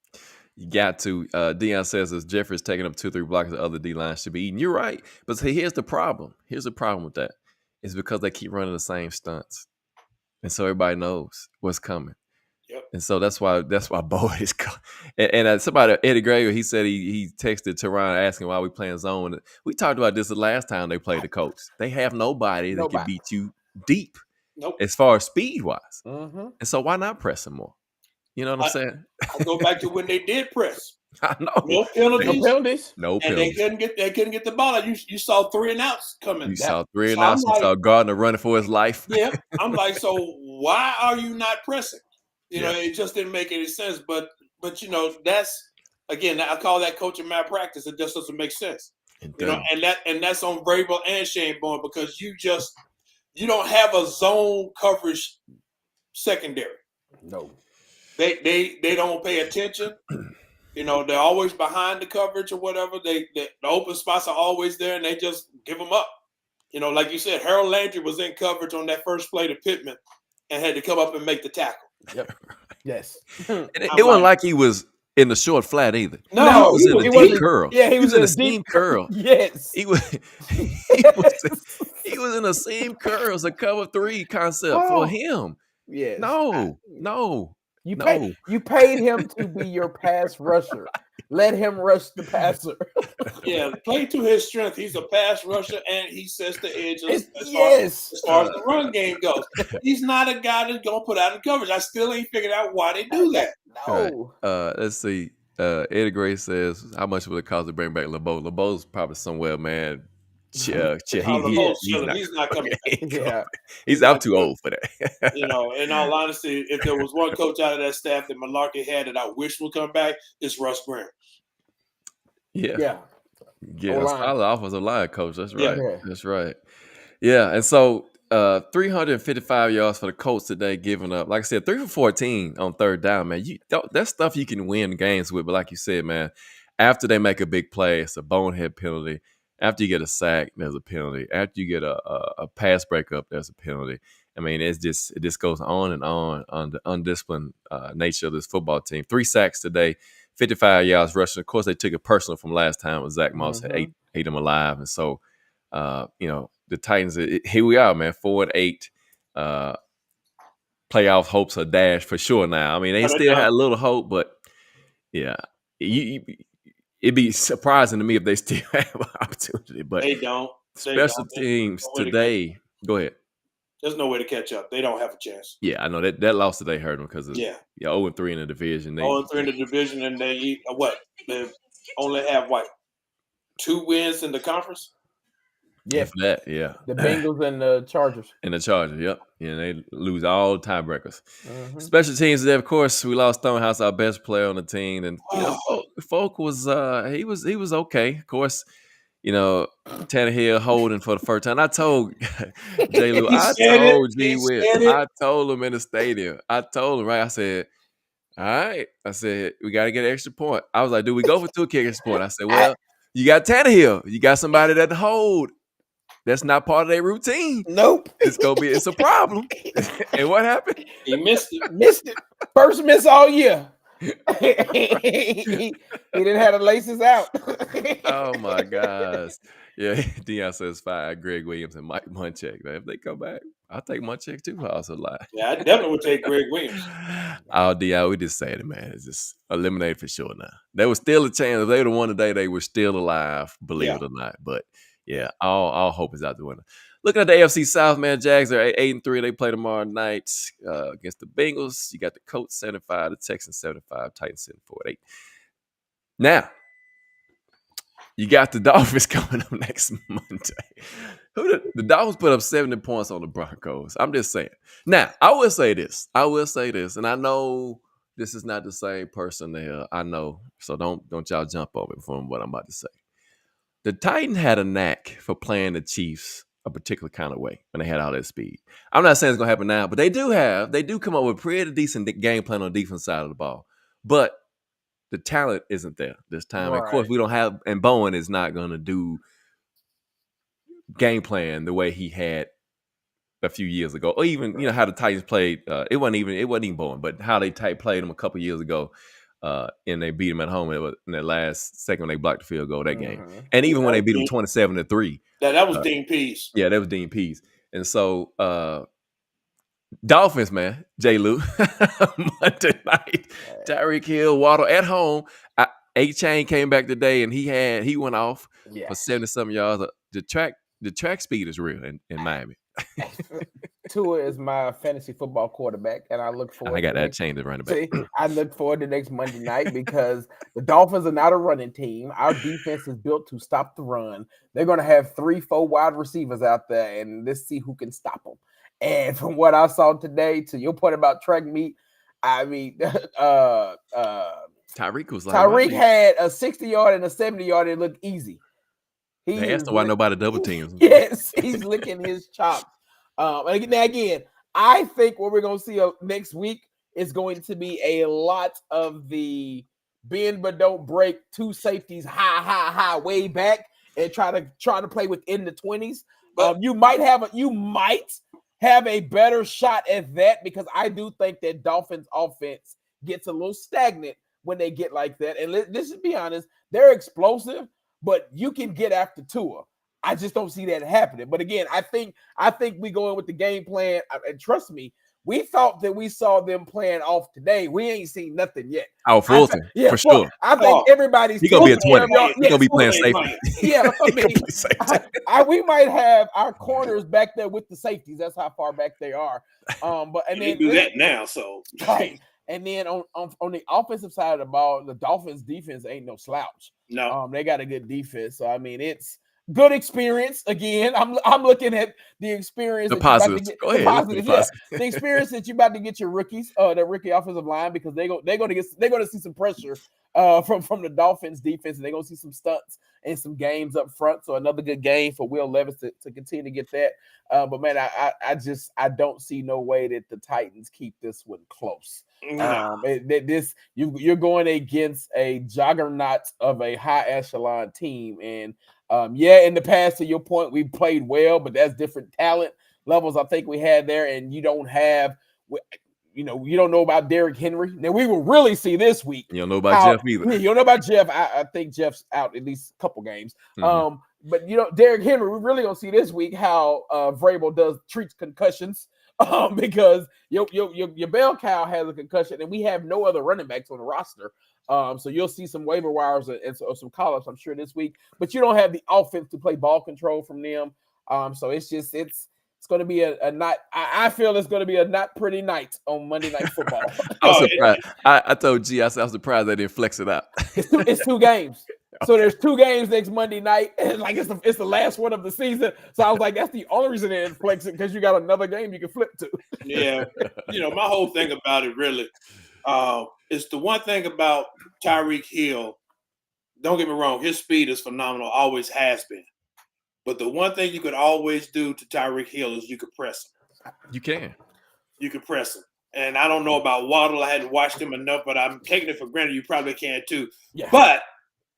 You got to. Dion says as Jeffrey's taking up 2-3 blocks, the other D-line should be eating. You're right. But see, here's the problem. Here's the problem with that. It's because they keep running the same stunts. And so everybody knows what's coming. Yep. And so that's why Boyd is and somebody, Eddie Greger, he said he texted Teron asking why we playing zone. We talked about this the last time they played the Colts. They have nobody that can beat you deep as far as speed wise. Mm-hmm. And so why not press them more? You know what I'm saying? I go back to when they did press. I know. No penalties. No and penalties. They couldn't get the ball out. You saw 3 and outs coming. You saw 3 and outs. You saw Gardner running for his life. Yeah. I'm like, so why are you not pressing? You know, it just didn't make any sense. But you know, that's again, I call that coaching malpractice. It just doesn't make sense. You know, and that's on Vrabel and Shane Bourne because you don't have a zone coverage secondary. No. They don't pay attention. You know, they're always behind the coverage or whatever. The open spots are always there, and they just give them up. You know, like you said, Harold Landry was in coverage on that first play to Pittman and had to come up and make the tackle. Yep. Yes. It wasn't like he was in the short flat either. No, he was in the deep curl. Yeah, he was in the seam curl. Yes. He was in the same curls, a cover 3 concept for him. Yes. No. You paid him to be your pass rusher. Let him rush the passer. Yeah, play to his strength. He's a pass rusher, and he sets the edge as far as the run game goes. He's not a guy that's going to put out in coverage. I still ain't figured out why they do that. No. Right. Let's see. Eddie Gray says, how much would it cost to bring back LeBeau? LeBeau's probably somewhere, man. He's not coming back. I'm too old for that. You know, in all honesty, if there was one coach out of that staff that Malarkey had that I wish would come back, it's Russ Graham. Yeah. Solid offensive line coach. That's right. Yeah. That's right. Yeah, and so 355 yards for the Colts today, giving up. Like I said, 3 for 14 on third down, man. That's stuff you can win games with. But like you said, man, after they make a big play, it's a bonehead penalty. After you get a sack, there's a penalty. After you get a pass breakup, there's a penalty. I mean, it just goes on and on the undisciplined nature of this football team. 3 sacks today, 55 yards rushing. Of course, they took it personal from last time when Zach Moss had ate them alive. And so, you know, the Titans, here we are, man, 4-8. Playoff hopes are dashed for sure now. I mean, they still had a little hope, but, yeah, it'd be surprising to me if they still have an opportunity. But they don't. Special teams today. Go ahead. There's no way to catch up. They don't have a chance. Yeah, I know that loss today hurt them because of 0-3 in the division. 0-3 in the division, and they They only have 2 wins in the conference. Yeah, the Bengals and the Chargers. Yep. Yeah, they lose all tiebreakers. Mm-hmm. Special teams today, of course, we lost Stonehouse, our best player on the team, and you know, Folk was he was okay. Of course, you know, Tannehill holding for the first time. I told J. Lou, I told him in the stadium. I told him, right? I said, all right. I said, we got to get an extra point. I was like, do we go for 2 kick extra point? I said, well, you got Tannehill. You got somebody that hold. That's not part of their routine. Nope. It's a problem. And what happened? He missed it. Missed it. First miss all year. he didn't have the laces out. Oh my gosh. Yeah, Deion says 5. Greg Williams and Mike Munchak. If they come back, I'll take my check too. I also lie. Yeah, I definitely would take Greg Williams. Oh, DI, we just saying it, man. It's just eliminated for sure now. There was still a chance. If they would have won today, they were still alive, believe Yeah. it or not. But yeah, all hope is out the window. Looking at the AFC South, man, Jags are 8-3. They play tomorrow night against the Bengals. You got the Colts 75, the Texans 75, Titans 74-8. Now, you got the Dolphins coming up next Monday. The Dolphins put up 70 points on the Broncos. I'm just saying. Now, I will say this, and I know this is not the same personnel. I know, so don't y'all jump over it from what I'm about to say. The Titans had a knack for playing the Chiefs a particular kind of way when they had all that speed. I'm not saying it's gonna happen now, but they do come up with pretty decent game plan on the defense side of the ball. But the talent isn't there this time. Right. Of course, we don't have, and Bowen is not going to do game plan the way he had a few years ago, or even how the Titans played. It wasn't even Bowen, but how they played him a couple years ago, and they beat him at home in that last second when they blocked the field goal that game, and even when they beat him 27-3. That was Dean Pease. Yeah, that was Dean Pease, and so. Dolphins, man, J. Lou, Monday night, Tyreek Hill, Waddle at home. A-Chain came back today, and he went off for 70-something yards. The track speed is real in Miami. Tua is my fantasy football quarterback, and I look forward. I got that chain to run it back. I look forward to next Monday night because the Dolphins are not a running team. Our defense is built to stop the run. They're going to have 3-4 wide receivers out there, and let's see who can stop them. And from what I saw today, to your point about track meet, I mean, Tyreek was like Tyreek had a 60-yard and a 70-yard. It looked easy. They asked him why nobody double teams. Yes, he's licking his chops. And again, I think what we're going to see next week is going to be a lot of the bend but don't break, two safeties high, way back, and try to play within the 20s. You might have a better shot at that because I do think that Dolphins offense gets a little stagnant when they get like that. And let's just be honest, they're explosive, but you can get after Tua. I just don't see that happening. But again, I think we go in with the game plan. And trust me, we thought that we saw them playing off today. We ain't seen nothing yet. Oh, Fulton, for sure. I think everybody's going to be a 20. He's going to be playing safety. Yeah, we might have our corners back there with the safeties. That's how far back they are. They do that now, so right. And then on the offensive side of the ball, the Dolphins' defense ain't no slouch. No, they got a good defense. So I mean, it's good experience. Again, I'm looking at the experience. The positives. Go ahead. The experience that you're about to get your rookies, the rookie offensive line, because they're gonna see some pressure from the Dolphins defense, and they're gonna see some stunts and some games up front. So another good game for Will Levis to continue to get that. But man, I don't see no way that the Titans keep this one close. You're going against a juggernaut of a high echelon team, and in the past, to your point, we played well, but that's different talent levels I think we had there, and you don't know about Derrick Henry. Now we will really see this week. You don't know about Jeff either. You don't know about Jeff. I think Jeff's out at least a couple games. Mm-hmm. But Derrick Henry, we're really gonna see this week how Vrabel treats concussions. Because your bell cow has a concussion, and we have no other running backs on the roster. So you'll see some waiver wires and some call-ups, I'm sure, this week. But you don't have the offense to play ball control from them. So it's going to be a not. I feel it's going to be a not pretty night on Monday Night Football. I was surprised. I told G, I was surprised they didn't flex it out. It's two games. So there's 2 games next Monday night, and it's the last one of the season. So I was like, that's the only reason they didn't flex it, because you got another game you can flip to. Yeah, my whole thing about it really is the one thing about Tyreek Hill. Don't get me wrong, his speed is phenomenal, always has been. But the one thing you could always do to Tyreek Hill is you could press him. You can press him. And I don't know about Waddle. I hadn't watched him enough, but I'm taking it for granted. You probably can too. Yeah. But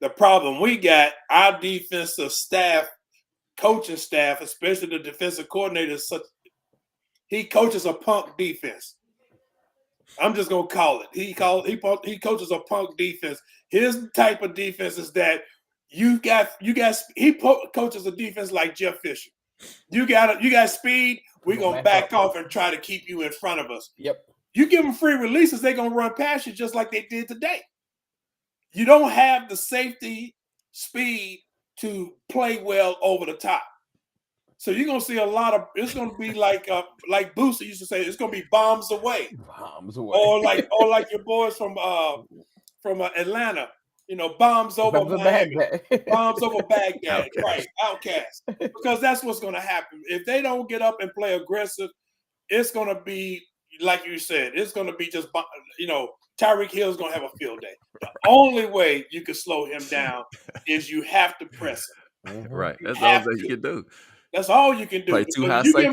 the problem we got, our defensive staff, coaching staff, especially the defensive coordinator, he coaches a punk defense. I'm just gonna call it. He coaches a punk defense. His type of defense is that he coaches a defense like Jeff Fisher. You got speed. We're gonna back off and try to keep you in front of us. Yep. You give them free releases, they're gonna run past you just like they did today. You don't have the safety speed to play well over the top. So you're gonna see a lot of. It's gonna be like Booster used to say. It's gonna be bombs away. Bombs away. Or like your boys from Atlanta. You know, bombs over Miami, bombs over Baghdad, right? Outcast, because that's what's gonna happen if they don't get up and play aggressive. It's gonna be like you said. It's gonna be just Tyreek Hill's gonna have a field day. The only way you can slow him down is you have to press him. Right. That's all that you can do. That's all you can do. Play too high you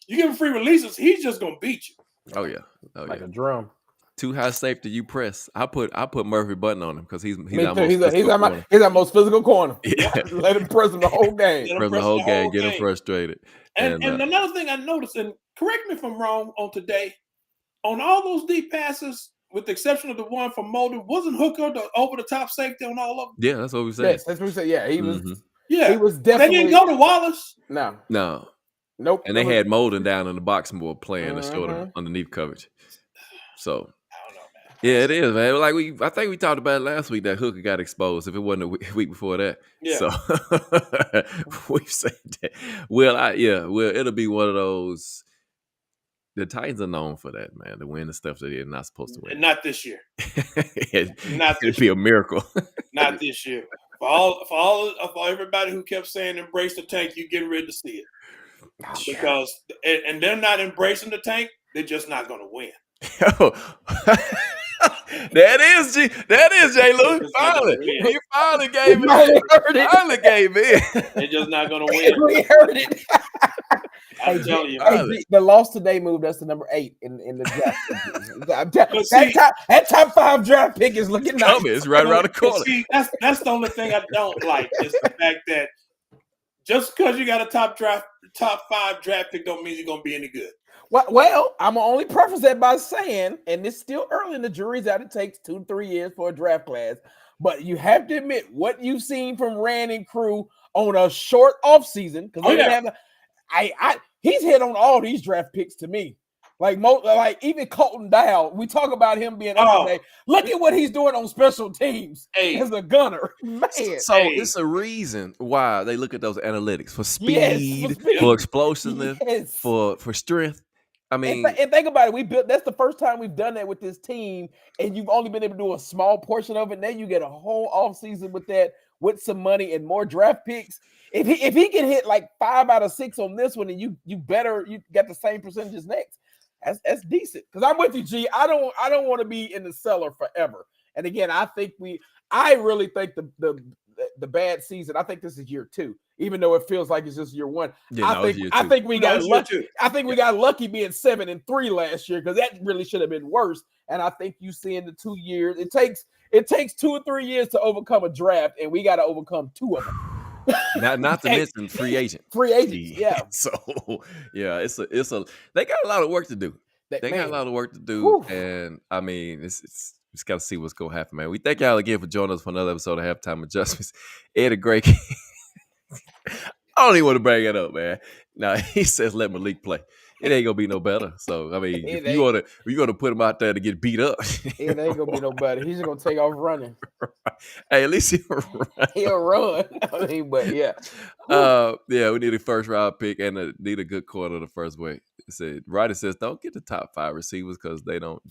give him free releases, he's just gonna beat you. Oh yeah. Like a drum. Too high safety, you press. I put Murphy Button on him because he's our most physical corner. Yeah. Let him press him the whole game. Press the whole game, get him frustrated. And another thing I noticed, and correct me if I'm wrong on today, on all those deep passes, with the exception of the one from Molden, wasn't Hooker the over the top safety on all of them? Yeah, that's what we said. Yes, that's what we said. Yeah, he was. Mm-hmm. Yeah, he was definitely. They didn't go to Wallace. No. Nope. And they had Molden down in the box more playing the shorter underneath coverage. So. Yeah, it is, man. Like I think we talked about it last week that Hooker got exposed. If it wasn't a week before that, so we've said that. Well, it'll be one of those. The Titans are known for that, man. To win the stuff that they're not supposed to win. And not this year. It'd be a miracle. Not this year. For everybody who kept saying embrace the tank, you're getting ready to see it. Because and they're not embracing the tank. They're just not going to win. That is Jay Lou. He finally gave it. Finally gave it. They're just not gonna win. We heard it. I'm telling you, the loss today moved us to number 8 in the draft. That top 5 draft pick is looking nice. It's right around the corner. See, that's the only thing I don't like is the fact that just because you got a top 5 draft pick don't mean you're gonna be any good. Well, I'm gonna only preface that by saying, and it's still early in the jury's out. It takes 2 to 3 years for a draft class, but you have to admit what you've seen from Rand and crew on a short off season because he's hit on all these draft picks to me. Like even Colton Dow, we talk about him being today. Look at what he's doing on special teams as a gunner. Man. So it's a reason why they look at those analytics for speed, for explosiveness, for strength. I mean, and think about it. That's the first time we've done that with this team, and you've only been able to do a small portion of it. Now you get a whole offseason with that, with some money and more draft picks. If he can hit like 5 out of 6 on this one, and you got the same percentages next. That's decent. Because I'm with you, G. I don't want to be in the cellar forever. And again, I really think the bad season. I think this is year 2, even though it feels like it's just year 1. I think we got lucky. I think we got lucky being 7-3 last year because that really should have been worse. And I think you see in the 2 years, it takes 2 or 3 years to overcome a draft, and we got to overcome 2 of them. Not to mention free agents. Yeah. So yeah, it's a they got a lot of work to do. Got a lot of work to do, and I mean it's got to see what's gonna happen, man. We thank y'all again for joining us for another episode of Halftime Adjustments. Ed a great. I don't even want to bring it up, man. Now he says let Malik play. It ain't gonna be no better. So I mean, if you want to put him out there to get beat up, it ain't gonna be no better. He's just gonna take off running. Hey, at least he'll run. He'll run. I mean, but yeah. We need a first round pick and need a good corner the first way. Ryder says don't get the top 5 receivers because they don't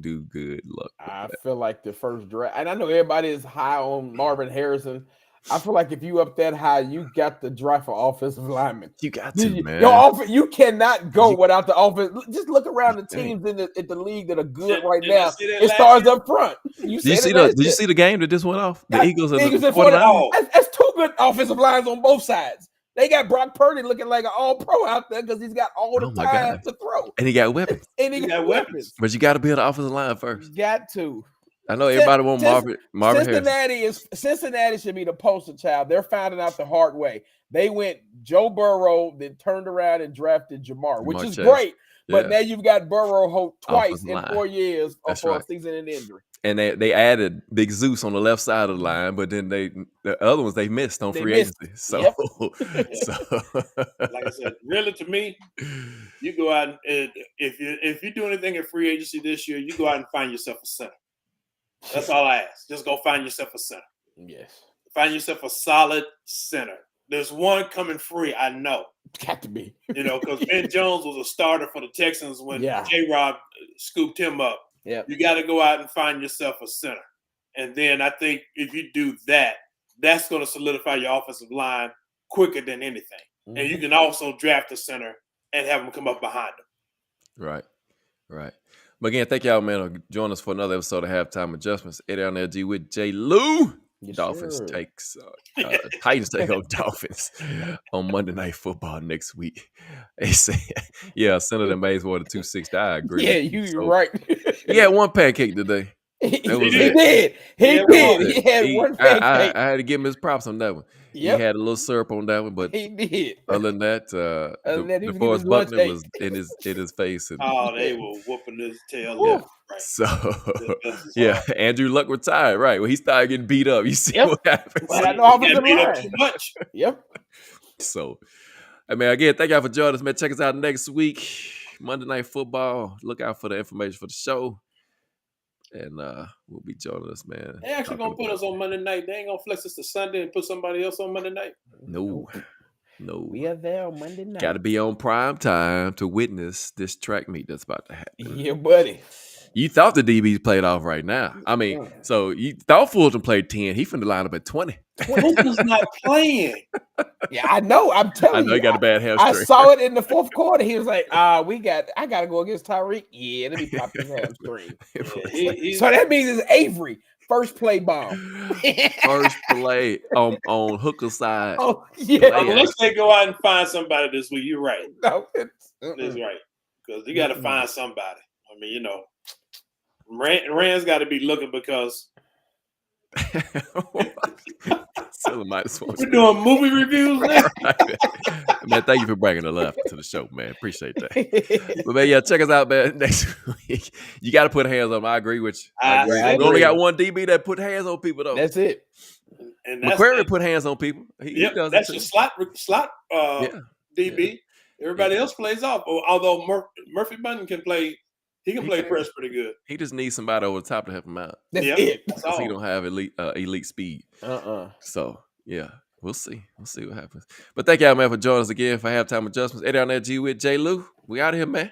do good luck. I feel like the first draft, and I know everybody is high on Marvin Harrison. I feel like if you up that high, you got to drive for offensive linemen. You got to, man. You cannot go without the offense. Just look around the teams in the league that are good right now. It starts up front. Did you see the game that just went off? The Eagles and the 49ers? That's 2 good offensive lines on both sides. They got Brock Purdy looking like an all-pro out there because he's got all the time to throw. And he got weapons. weapons. But you got to build the offensive line first. You got to. I know everybody wants Marvin Harrison. Cincinnati should be the poster child. They're finding out the hard way. They went Joe Burrow, then turned around and drafted Jamar, which is great. But now you've got Burrow twice in 4 years for a season and injury. And they added Big Zeus on the left side of the line, but then the other ones they missed on free agency. So, Yep. so Like I said, really to me, you go out and if you do anything in free agency this year, you go out and find yourself a center. That's all I ask. Just go find yourself a center. Yes. Find yourself a solid center. There's one coming free, I know. Got to be. Because Ben Jones was a starter for the Texans when Yeah. J-Rob scooped him up. Yeah. You got to go out and find yourself a center. And then I think if you do that, that's going to solidify your offensive line quicker than anything. Mm-hmm. And you can also draft a center and have them come up behind them. Right. But again, thank y'all, man, for joining us for another episode of Halftime Adjustments. Eddie on LG with J. Lou. Yes, Dolphins sir. takes Titans take on Dolphins on Monday Night Football next week. They say, Senator Mays won the 260. I agree. Yeah, you're right. He had one pancake today. He was did. He had one pancake. I had to give him his props on that one. Yep. He had a little syrup on that one, but he did. other than that, he DeForest Buckner was in his face. And, They were whooping his tail. Yeah. Right. So, Andrew Luck retired. Right. Well, he started getting beat up. You see what happens. Well, I know He got beat up too much. Yep. So, again, thank y'all for joining us, man. Check us out next week, Monday Night Football. Look out for the information for the show. And we'll be joining us, man. They actually going to put us on Monday night. They ain't going to flex us to Sunday and put somebody else on Monday night. No. We are there on Monday night. Got to be on prime time to witness this track meet that's about to happen. Yeah, buddy. You thought the DBs played off right now. I mean, so you thought Fulton played 10. He finna line up at 20. Fulton's not playing. Yeah, I know. I'm telling you. I know he got a bad hamstring. I saw it in the fourth quarter. He was like, I got to go against Tyreek. Yeah, let me pop his hamstring. So that means it's Avery. First play bomb. First play on Hooker's side. Oh, yeah. Unless they go out and find somebody this week. You're right. No, That's right. Because you got to find somebody. I mean, Rand's got to be looking because we're doing movie reviews now. Man, thank you for bringing the love to the show, man. Appreciate that. But man, check us out, man. Next week, you got to put hands on them. I agree with you. I agree. We only got one DB that put hands on people, though. That's it. And McQuarrie put hands on people. He does that's your slot DB. Yeah. Everybody else plays off. Although Murphy Bunton can play. He can play press pretty good. He just needs somebody over the top to help him out. That's it. Because he don't have elite speed. So, we'll see. We'll see what happens. But thank y'all, man, for joining us again for Halftime Adjustments. Eddie on LG with J. Lou. We out of here, man.